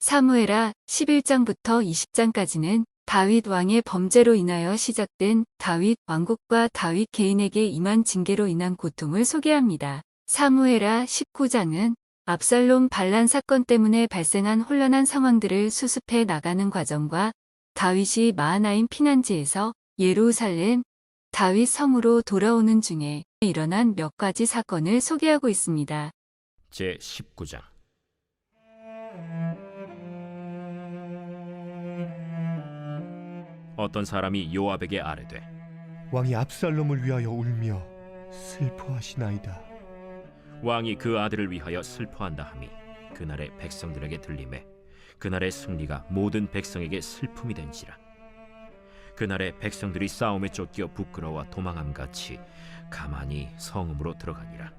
사무엘하 11장부터 20장까지는 다윗 왕의 범죄로 인하여 시작된 다윗 왕국과 다윗 개인에게 임한 징계로 인한 고통을 소개합니다. 사무엘하 19장은 압살롬 반란 사건 때문에 발생한 혼란한 상황들을 수습해 나가는 과정과 다윗이 마하나임 피난지에서 예루살렘 다윗 성으로 돌아오는 중에 일어난 몇 가지 사건을 소개하고 있습니다. 제19장. 어떤 사람이 요압에게 아뢰되 왕이 압살롬을 위하여 울며 슬퍼하시나이다. 왕이 그 아들을 위하여 슬퍼한다 하니 그날의 백성들에게 들리매 그날의 승리가 모든 백성에게 슬픔이 된지라. 그날의 백성들이 싸움에 쫓겨 부끄러워 도망함같이 가만히 성읍으로 들어가니라.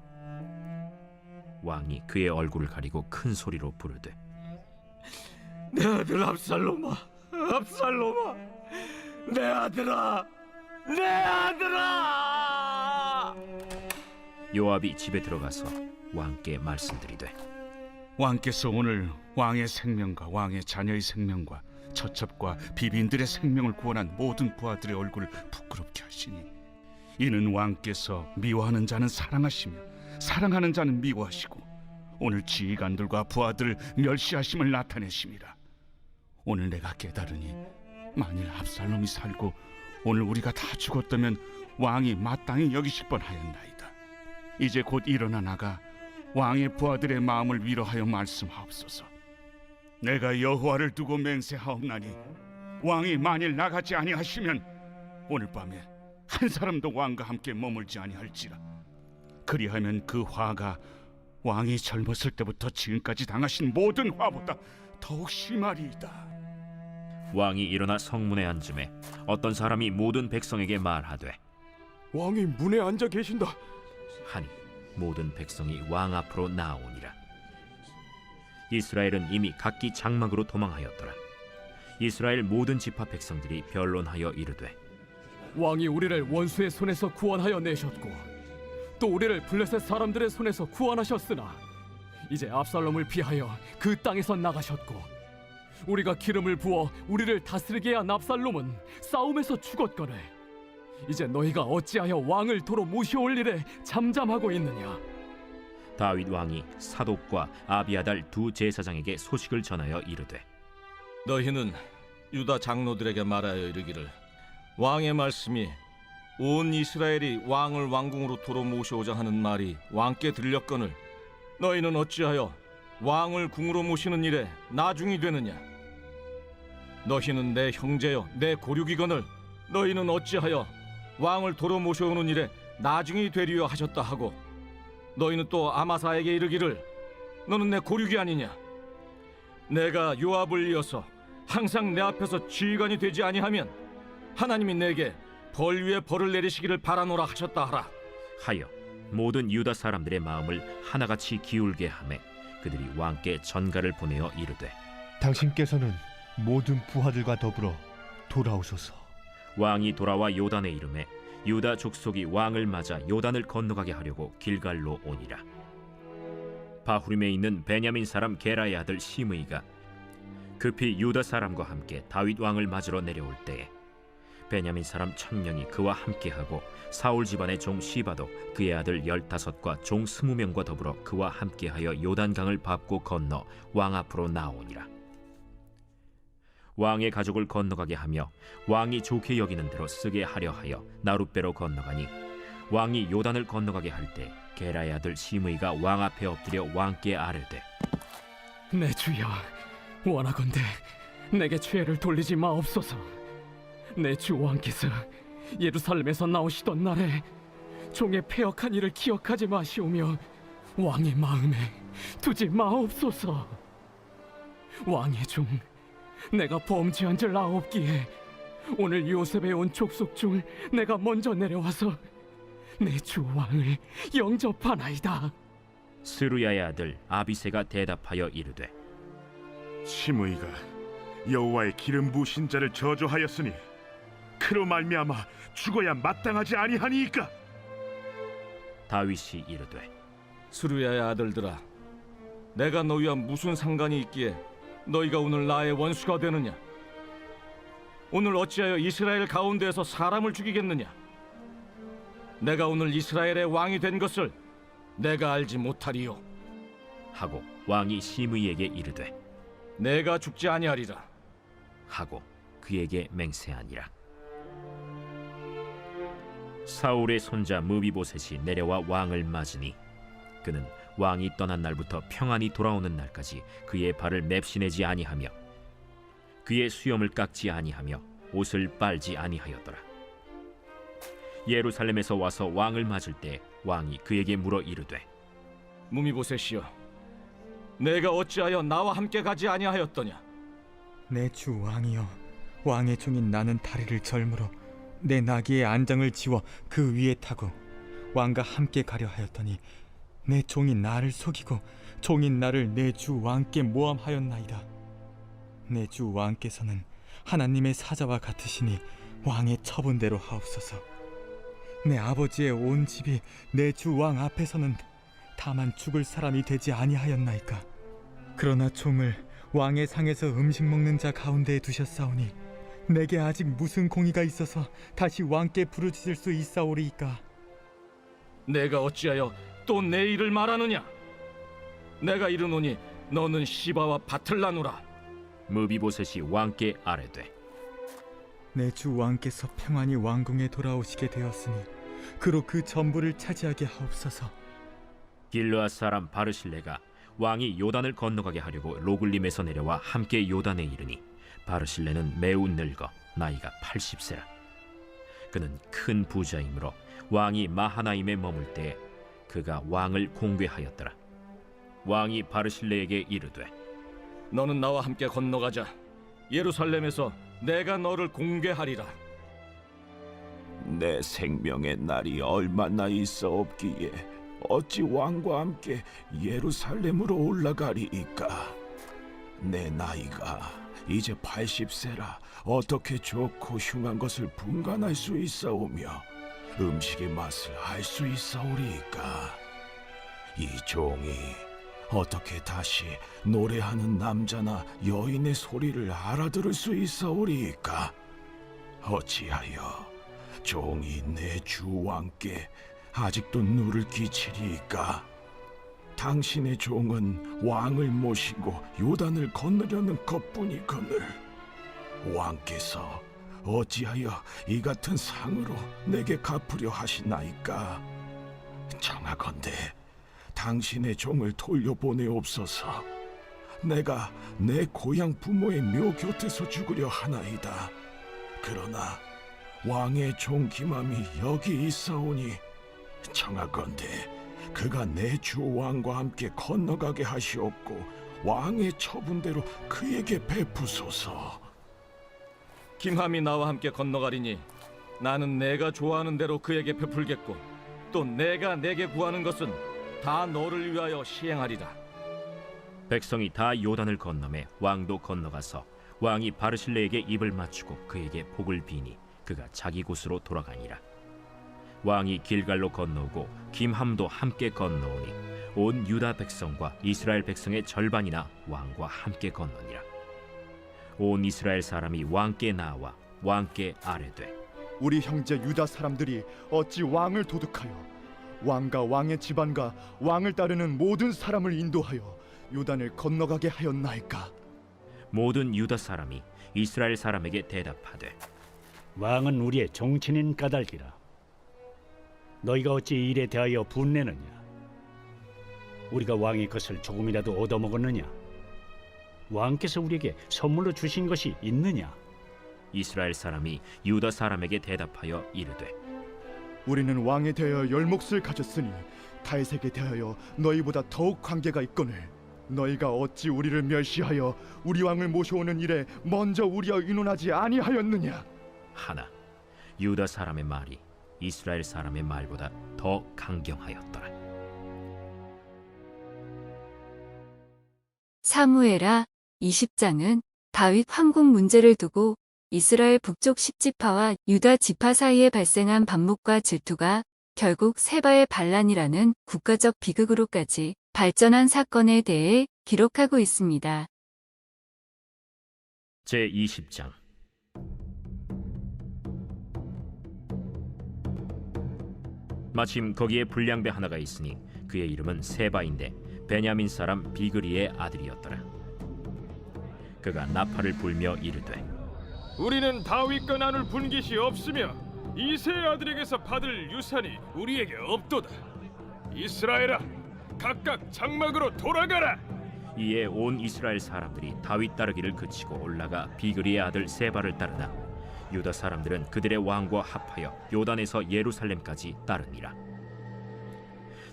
왕이 그의 얼굴을 가리고 큰 소리로 부르되 내 아들 압살롬아, 압살롬아, 내 아들아, 내 아들아! 요압이 집에 들어가서 왕께 말씀드리되 왕께서 오늘 왕의 생명과 왕의 자녀의 생명과 처첩과 비빈들의 생명을 구원한 모든 부하들의 얼굴을 부끄럽게 하시니 이는 왕께서 미워하는 자는 사랑하시며 사랑하는 자는 미워하시고 오늘 지휘관들과 부하들을 멸시하심을 나타내심이라. 오늘 내가 깨달으니 만일 압살롬이 살고 오늘 우리가 다 죽었다면 왕이 마땅히 여기실 뻔하였나이다. 이제 곧 일어나 나가 왕의 부하들의 마음을 위로하여 말씀하옵소서. 내가 여호와를 두고 맹세하옵나니 왕이 만일 나가지 아니하시면 오늘 밤에 한 사람도 왕과 함께 머물지 아니할지라. 그리하면 그 화가 왕이 젊었을 때부터 지금까지 당하신 모든 화보다 더욱 심하리이다. 왕이 일어나 성문에 앉음에 어떤 사람이 모든 백성에게 말하되 왕이 문에 앉아 계신다. 하니 모든 백성이 왕 앞으로 나아오니라. 이스라엘은 이미 각기 장막으로 도망하였더라. 이스라엘 모든 지파 백성들이 변론하여 이르되 왕이 우리를 원수의 손에서 구원하여 내셨고 또 우리를 블레셋 사람들의 손에서 구원하셨으나 이제 압살롬을 피하여 그 땅에서 나가셨고 우리가 기름을 부어 우리를 다스리게 한 압살롬은 싸움에서 죽었거늘 이제 너희가 어찌하여 왕을 도로 모셔올 일에 잠잠하고 있느냐. 다윗 왕이 사독과 아비아달 두 제사장에게 소식을 전하여 이르되 너희는 유다 장로들에게 말하여 이르기를 왕의 말씀이 온 이스라엘이 왕을 왕궁으로 도로 모셔오자 하는 말이 왕께 들렸거늘 너희는 어찌하여 왕을 궁으로 모시는 일에 나중이 되느냐. 너희는 내 형제여 내 고륙이거늘 너희는 어찌하여 왕을 도로 모셔오는 일에 나중이 되리여 하셨다 하고 너희는 또 아마사에게 이르기를 너는 내 고륙이 아니냐. 내가 요압을 이어서 항상 내 앞에서 지휘관이 되지 아니하면 하나님이 내게 벌 위에 벌을 내리시기를 바라노라 하셨다 하라. 하여 모든 유다 사람들의 마음을 하나같이 기울게 하매 그들이 왕께 전가를 보내어 이르되 당신께서는 모든 부하들과 더불어 돌아오소서. 왕이 돌아와 요단에 이르매 유다 족속이 왕을 맞아 요단을 건너가게 하려고 길갈로 오니라. 바후림에 있는 베냐민 사람 게라의 아들 시므이가 급히 유다 사람과 함께 다윗 왕을 맞으러 내려올 때에 베냐민 사람 1000명이 그와 함께하고 사울 집안의 종 시바도 그의 아들 15과 종 20명과 더불어 그와 함께하여 요단강을 밟고 건너 왕 앞으로 나오니라. 왕의 가족을 건너가게 하며 왕이 좋게 여기는 대로 쓰게 하려 하여 나룻배로 건너가니 왕이 요단을 건너가게 할 때 게라의 아들 시므이가 왕 앞에 엎드려 왕께 아뢰되 내 주여 원하건대 내게 죄를 돌리지 마옵소서. 내 주 왕께서 예루살렘에서 나오시던 날에 종의 패역한 일을 기억하지 마시오며 왕의 마음에 두지 마옵소서. 왕의 종 내가 범죄한 줄 아옵기에 오늘 요셉에 온 족속 중 내가 먼저 내려와서 내 주 왕을 영접하나이다. 스루야의 아들 아비새가 대답하여 이르되 시므이가 여호와의 기름 부으신 자를 저주하였으니 그로 말미암아 죽어야 마땅하지 아니하니이까. 다윗이 이르되 수르야의 아들들아, 내가 너희와 무슨 상관이 있기에 너희가 오늘 나의 원수가 되느냐? 오늘 어찌하여 이스라엘 가운데에서 사람을 죽이겠느냐? 내가 오늘 이스라엘의 왕이 된 것을 내가 알지 못하리요. 하고 왕이 시므이에게 이르되 내가 죽지 아니하리라. 하고 그에게 맹세하니라. 사울의 손자 무비보셋이 내려와 왕을 맞으니 그는 왕이 떠난 날부터 평안히 돌아오는 날까지 그의 발을 맵시내지 아니하며 그의 수염을 깎지 아니하며 옷을 빨지 아니하였더라. 예루살렘에서 와서 왕을 맞을 때 왕이 그에게 물어 이르되 무미보셋이여, 내가 어찌하여 나와 함께 가지 아니하였더냐? 내 주 왕이여, 왕의 종인 나는 다리를 절므로 내 나귀의 안장을 지워 그 위에 타고 왕과 함께 가려 하였더니 내 종이 나를 속이고 종인 나를 내 주 왕께 모함하였나이다. 내 주 왕께서는 하나님의 사자와 같으시니 왕의 처분대로 하옵소서. 내 아버지의 온 집이 내 주 왕 앞에서는 다만 죽을 사람이 되지 아니하였나이까. 그러나 종을 왕의 상에서 음식 먹는 자 가운데에 두셨사오니 내게 아직 무슨 공의가 있어서 다시 왕께 부르짖을 수 있사오리이까. 내가 어찌하여 또 내 일을 말하느냐? 내가 이르노니 너는 시바와 밭을 나누라. 무비보셋이 왕께 아뢰되 내 주 왕께서 평안히 왕궁에 돌아오시게 되었으니 그로 그 전부를 차지하게 하옵소서. 길르앗 사람 바르실레가 왕이 요단을 건너가게 하려고 로글림에서 내려와 함께 요단에 이르니 바르실레는 매우 늙어 나이가 80세라. 그는 큰 부자이므로 왕이 마하나임에 머물 때에 그가 왕을 공궤하였더라. 왕이 바르실레에게 이르되 너는 나와 함께 건너가자. 예루살렘에서 내가 너를 공개하리라. 내 생명의 날이 얼마나 있어 없기에 어찌 왕과 함께 예루살렘으로 올라가리이까. 내 나이가 이제 80세라 어떻게 좋고 흉한 것을 분간할 수 있사오며 음식의 맛을 알 수 있사오리이까. 이 종이 어떻게 다시 노래하는 남자나 여인의 소리를 알아들을 수 있사오리이까. 어찌하여 종이 내 주 왕께 아직도 누를 끼치리이까. 당신의 종은 왕을 모시고 요단을 건너려는 것뿐이거늘 왕께서 어찌하여 이 같은 상으로 내게 갚으려 하시나이까. 청하건대 당신의 종을 돌려보내옵소서. 내가 내 고향 부모의 묘 곁에서 죽으려 하나이다. 그러나 왕의 종 기맘이 여기 있사오니 청하건대 그가 내 주 왕과 함께 건너가게 하시옵고 왕의 처분대로 그에게 베푸소서. 김함이 나와 함께 건너가리니 나는 내가 좋아하는 대로 그에게 베풀겠고 또 내가 내게 구하는 것은 다 너를 위하여 시행하리라. 백성이 다 요단을 건너매 왕도 건너가서 왕이 바르실레에게 입을 맞추고 그에게 복을 비니 그가 자기 곳으로 돌아가니라. 왕이 길갈로 건너오고 김함도 함께 건너오니 온 유다 백성과 이스라엘 백성의 절반이나 왕과 함께 건너니라. 온 이스라엘 사람이 왕께 나와 왕께 아뢰되 우리 형제 유다 사람들이 어찌 왕을 도둑하여 왕과 왕의 집안과 왕을 따르는 모든 사람을 인도하여 요단을 건너가게 하였나이까. 모든 유다 사람이 이스라엘 사람에게 대답하되 왕은 우리의 정치인 까닭이라. 너희가 어찌 이 일에 대하여 분내느냐? 우리가 왕의 것을 조금이라도 얻어먹었느냐? 왕께서 우리에게 선물로 주신 것이 있느냐? 이스라엘 사람이 유다 사람에게 대답하여 이르되 우리는 왕에 대하여 열몫을 가졌으니 다윗에게 대하여 너희보다 더욱 관계가 있거늘 너희가 어찌 우리를 멸시하여 우리 왕을 모셔오는 일에 먼저 우리와 의논하지 아니하였느냐. 하나 유다 사람의 말이 이스라엘 사람의 말보다 더 강경하였더라. 사무엘하 20장은 다윗 황궁 문제를 두고 이스라엘 북쪽 10지파와 유다 지파 사이에 발생한 반목과 질투가 결국 세바의 반란이라는 국가적 비극으로까지 발전한 사건에 대해 기록하고 있습니다. 제20장 마침 거기에 불량배 하나가 있으니 그의 이름은 세바인데 베냐민 사람 비그리의 아들이었더라. 그가 나팔을 불며 이르되 우리는 다윗과 나눌 분깃이 없으며 이새의 아들에게서 받을 유산이 우리에게 없도다. 이스라엘아, 각각 장막으로 돌아가라. 이에 온 이스라엘 사람들이 다윗 따르기를 그치고 올라가 비그리의 아들 세바를 따르나 유다 사람들은 그들의 왕과 합하여 요단에서 예루살렘까지 따르니라.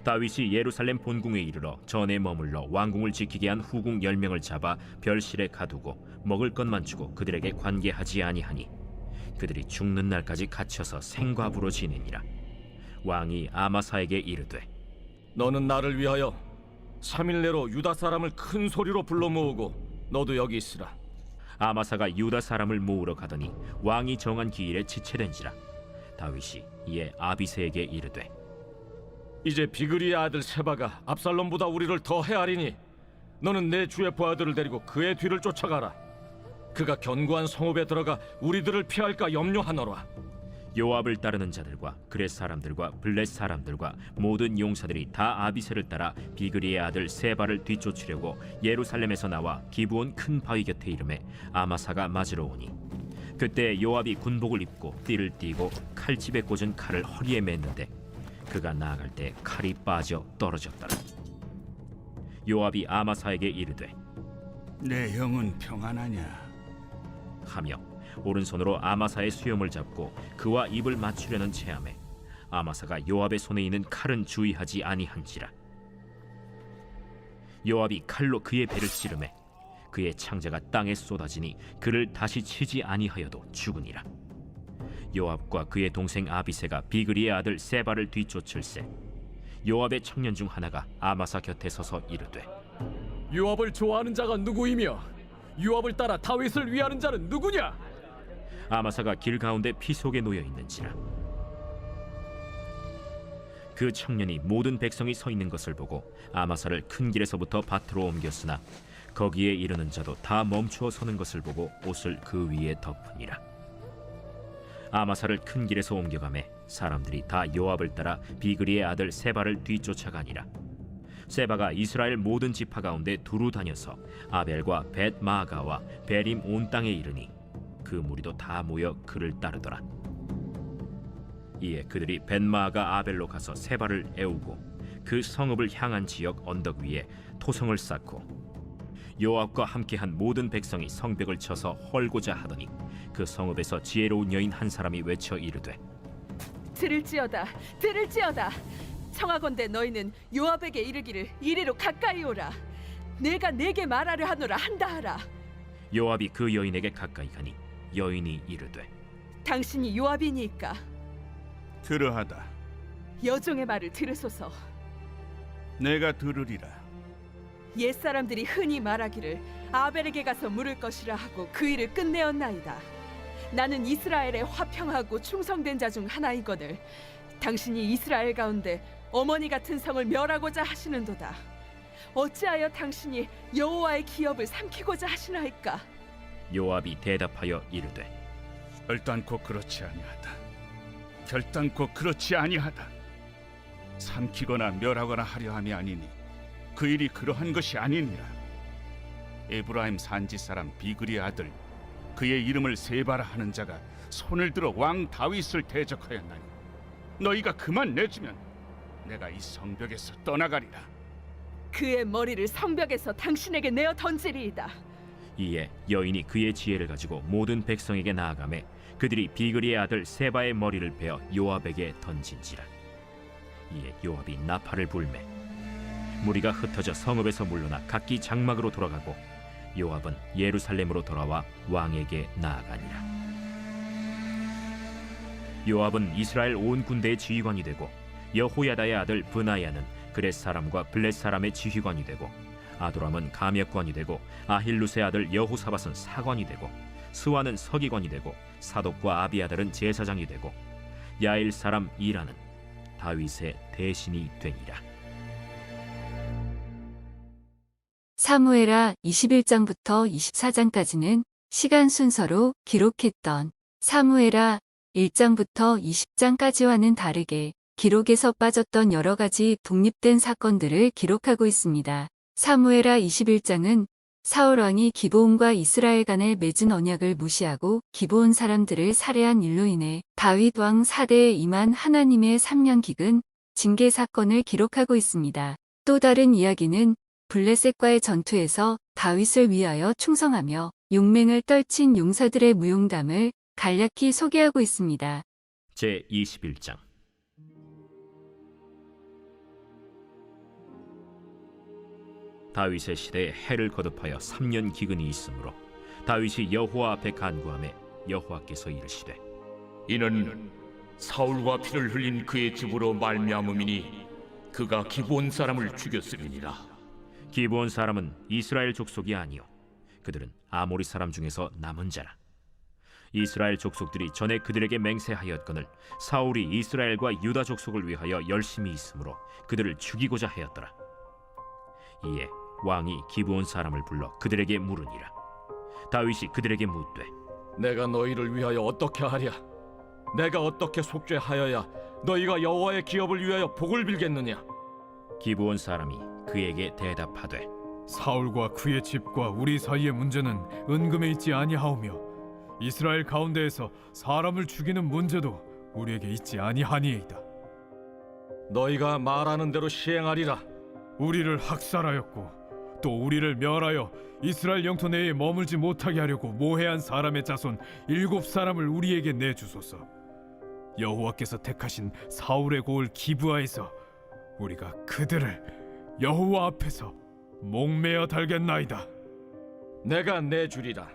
다윗이 예루살렘 본궁에 이르러 전에 머물러 왕궁을 지키게 한 후궁 10명을 잡아 별실에 가두고 먹을 것만 주고 그들에게 관계하지 아니하니 그들이 죽는 날까지 갇혀서 생과부로 지내니라. 왕이 아마사에게 이르되 너는 나를 위하여 3일 내로 유다 사람을 큰 소리로 불러 모으고 너도 여기 있으라. 아마사가 유다 사람을 모으러 가더니 왕이 정한 기일에 지체된지라. 다윗이 이에 아비새에게 이르되 이제 비그리의 아들 세바가 압살롬보다 우리를 더 헤아리니 너는 내 주의 부하들을 데리고 그의 뒤를 쫓아가라. 그가 견고한 성읍에 들어가 우리들을 피할까 염려하노라. 요압을 따르는 자들과 그렛 사람들과 블렛 사람들과 모든 용사들이 다 아비새를 따라 비그리의 아들 세바를 뒤쫓으려고 예루살렘에서 나와 기브온 큰 바위 곁에 이르매 아마사가 맞으러 오니 그때 요압이 군복을 입고 띠를 띠고 칼집에 꽂은 칼을 허리에 맸는데 그가 나아갈 때 칼이 빠져 떨어졌더라. 요압이 아마사에게 이르되 내 영은 평안하냐? 하며 오른손으로 아마사의 수염을 잡고 그와 입을 맞추려는 체함에 아마사가 요압의 손에 있는 칼은 주의하지 아니한지라. 요압이 칼로 그의 배를 찌르매 그의 창자가 땅에 쏟아지니 그를 다시 치지 아니하여도 죽으니라. 요압과 그의 동생 아비새가 비그리의 아들 세바를 뒤쫓을세 요압의 청년 중 하나가 아마사 곁에 서서 이르되 요압을 좋아하는 자가 누구이며 요압을 따라 다윗을 위하는 자는 누구냐? 아마사가 길 가운데 피 속에 놓여 있는지라. 그 청년이 모든 백성이 서 있는 것을 보고 아마사를 큰 길에서부터 밭으로 옮겼으나 거기에 이르는 자도 다 멈추어 서는 것을 보고 옷을 그 위에 덮으니라. 아마사를 큰 길에서 옮겨가매 사람들이 다 요압을 따라 비그리의 아들 세바를 뒤쫓아가니라. 세바가 이스라엘 모든 지파 가운데 두루 다녀서 아벨과 벳마아가와 베림 온 땅에 이르니 그 무리도 다 모여 그를 따르더라. 이에 그들이 벳마아가 아벨로 가서 세바를 애우고 그 성읍을 향한 지역 언덕 위에 토성을 쌓고 요압과 함께한 모든 백성이 성벽을 쳐서 헐고자 하더니 그 성읍에서 지혜로운 여인 한 사람이 외쳐 이르되 들을지어다 들을지어다 청하건대 너희는 요압에게 이르기를 이리로 가까이 오라. 내가 내게 말하려 하노라 한다하라. 요압이 그 여인에게 가까이 가니 여인이 이르되 당신이 요압이니까 그러하다. 여종의 말을 들으소서. 내가 들으리라. 옛사람들이 흔히 말하기를 아벨에게 가서 물을 것이라 하고 그 일을 끝내었나이다. 나는 이스라엘에 화평하고 충성된 자 중 하나이거늘 당신이 이스라엘 가운데 어머니 같은 성을 멸하고자 하시는도다. 어찌하여 당신이 여호와의 기업을 삼키고자 하시나이까? 요압이 대답하여 이르되 결단코 그렇지 아니하다. 결단코 그렇지 아니하다. 삼키거나 멸하거나 하려 함이 아니니 그 일이 그러한 것이 아니니라. 에브라임 산지 사람 비그리의 아들 그의 이름을 세바라 하는 자가 손을 들어 왕 다윗을 대적하였나니 너희가 그만 내주면 내가 이 성벽에서 떠나가리라. 그의 머리를 성벽에서 당신에게 내어 던지리이다. 이에 여인이 그의 지혜를 가지고 모든 백성에게 나아가매 그들이 비그리의 아들 세바의 머리를 베어 요압에게 던진지라. 이에 요압이 나팔을 불매 무리가 흩어져 성읍에서 물러나 각기 장막으로 돌아가고 요압은 예루살렘으로 돌아와 왕에게 나아가니라. 요압은 이스라엘 온 군대의 지휘관이 되고 여호야다의 아들 브나야는 그렛 사람과 블렛 사람의 지휘관이 되고 아도람은 감역관이 되고 아힐루스의 아들 여호사밧은 사관이 되고 스와는 서기관이 되고 사독과 아비아달은 제사장이 되고 야일 사람 이라는 다윗의 대신이 되니라. 사무엘하 21장부터 24장까지는 시간 순서로 기록했던 사무엘하 1장부터 20장까지와는 다르게 기록에서 빠졌던 여러 가지 독립된 사건들을 기록하고 있습니다. 사무엘하 21장은 사울 왕이 기브온과 이스라엘 간에 맺은 언약을 무시하고 기브온 사람들을 살해한 일로 인해 다윗 왕 사대에 임한 하나님의 3년 기근 징계 사건을 기록하고 있습니다. 또 다른 이야기는 블레셋과의 전투에서 다윗을 위하여 충성하며 용맹을 떨친 용사들의 무용담을 간략히 소개하고 있습니다. 제21장. 다윗의 시대에 해를 거듭하여 3년 기근이 있으므로 다윗이 여호와 앞에 간구하매 여호와께서 이르시되 이는 사울과 피를 흘린 그의 집으로 말미암음이니 그가 기브온 사람을 죽였음이니라. 기브온 사람은 이스라엘 족속이 아니요 그들은 아모리 사람 중에서 남은 자라. 이스라엘 족속들이 전에 그들에게 맹세하였거늘 사울이 이스라엘과 유다 족속을 위하여 열심히 있으므로 그들을 죽이고자 하였더라. 이에 왕이 기브온 사람을 불러 그들에게 물으니라. 다윗이 그들에게 묻되 내가 너희를 위하여 어떻게 하랴? 내가 어떻게 속죄하여야 너희가 여호와의 기업을 위하여 복을 빌겠느냐? 기브온 사람이 그에게 대답하되 사울과 그의 집과 우리 사이의 문제는 은금에 있지 아니하오며 이스라엘 가운데에서 사람을 죽이는 문제도 우리에게 있지 아니하니이다. 너희가 말하는 대로 시행하리라. 우리를 학살하였고 또 우리를 멸하여 이스라엘 영토 내에 머물지 못하게 하려고 모해한 사람의 자손 7사람을 우리에게 내주소서. 여호와께서 택하신 사울의 고을 기브아에서 우리가 그들을 여호와 앞에서 목매어 달겠나이다. 내가 내주리라.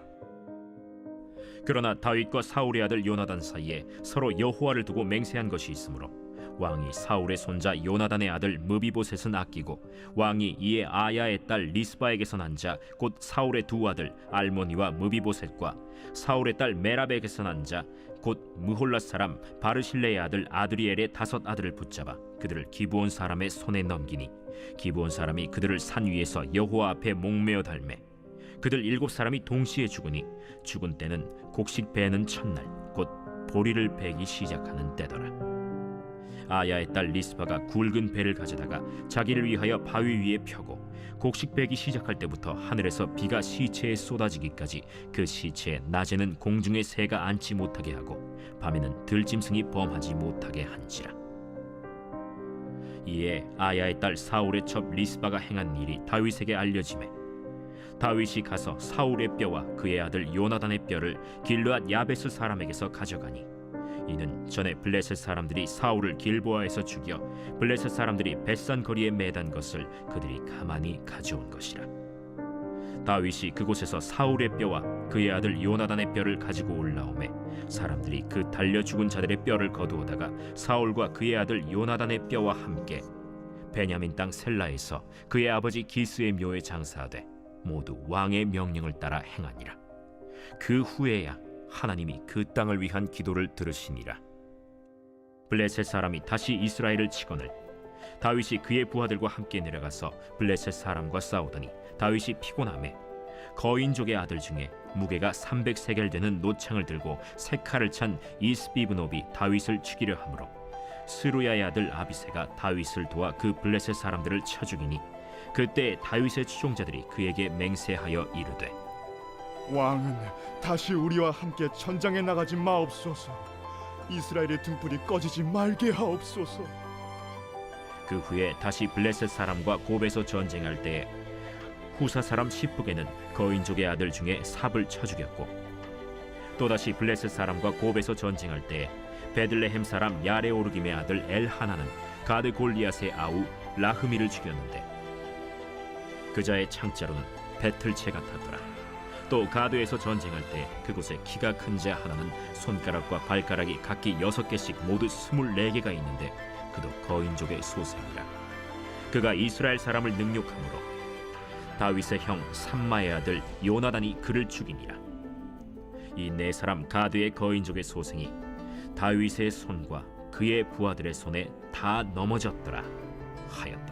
그러나 다윗과 사울의 아들 요나단 사이에 서로 여호와를 두고 맹세한 것이 있으므로 왕이 사울의 손자 요나단의 아들 무비보셋은 아끼고 왕이 이에 아야의 딸 리스바에게서 난 자 곧 사울의 두 아들 알모니와 무비보셋과 사울의 딸 메랍에게서 난 자 곧 무홀랏 사람 바르실레의 아들 아드리엘의 5 아들을 붙잡아 그들을 기브온 사람의 손에 넘기니 기브온 사람이 그들을 산 위에서 여호와 앞에 목매어 달매 그들 7사람이 동시에 죽으니 죽은 때는 곡식 베는 첫날 곧 보리를 베기 시작하는 때더라. 아야의 딸 리스바가 굵은 배를 가져다가 자기를 위하여 바위 위에 펴고 곡식 베기 시작할 때부터 하늘에서 비가 시체에 쏟아지기까지 그 시체에 낮에는 공중의 새가 앉지 못하게 하고 밤에는 들짐승이 범하지 못하게 한지라. 이에 아야의 딸 사울의 첩 리스바가 행한 일이 다윗에게 알려지매 다윗이 가서 사울의 뼈와 그의 아들 요나단의 뼈를 길르앗 야베스 사람에게서 가져가니 이는 전에 블레셋 사람들이 사울을 길보아에서 죽여 블레셋 사람들이 벳산 거리에 매단 것을 그들이 가만히 가져온 것이라. 다윗이 그곳에서 사울의 뼈와 그의 아들 요나단의 뼈를 가지고 올라오매 사람들이 그 달려 죽은 자들의 뼈를 거두어다가 사울과 그의 아들 요나단의 뼈와 함께 베냐민 땅 셀라에서 그의 아버지 기스의 묘에 장사하되 모두 왕의 명령을 따라 행하니라. 그 후에야 하나님이 그 땅을 위한 기도를 들으시니라. 블레셋 사람이 다시 이스라엘을 치거늘 다윗이 그의 부하들과 함께 내려가서 블레셋 사람과 싸우더니 다윗이 피곤하매 거인족의 아들 중에 무게가 300세겔 되는 노창을 들고 세 칼을 찬 이스비브노비 다윗을 죽이려 하므로 스루야의 아들 아비새가 다윗을 도와 그 블레셋 사람들을 쳐 죽이니 그때 다윗의 추종자들이 그에게 맹세하여 이르되 왕은 다시 우리와 함께 전장에 나가지 마옵소서. 이스라엘의 등불이 꺼지지 말게 하옵소서. 그 후에 다시 블레셋 사람과 곱에서 전쟁할 때에 후사 사람 시프게는 거인족의 아들 중에 삽을 쳐 죽였고 또다시 블레셋 사람과 곱에서 전쟁할 때에 베들레헴 사람 야레오르김의 아들 엘하나는 가드 골리앗의 아우 라흐미를 죽였는데 그자의 창자로는 배틀채 같았더라. 또 가드에서 전쟁할 때 그곳에 키가 큰 자 하나는 손가락과 발가락이 각기 6개씩 모두 24개가 있는데 그도 거인족의 소생이라. 그가 이스라엘 사람을 능욕함으로 다윗의 형 삼마의 아들 요나단이 그를 죽이니라. 이 네 사람 가드의 거인족의 소생이 다윗의 손과 그의 부하들의 손에 다 넘어졌더라 하였다.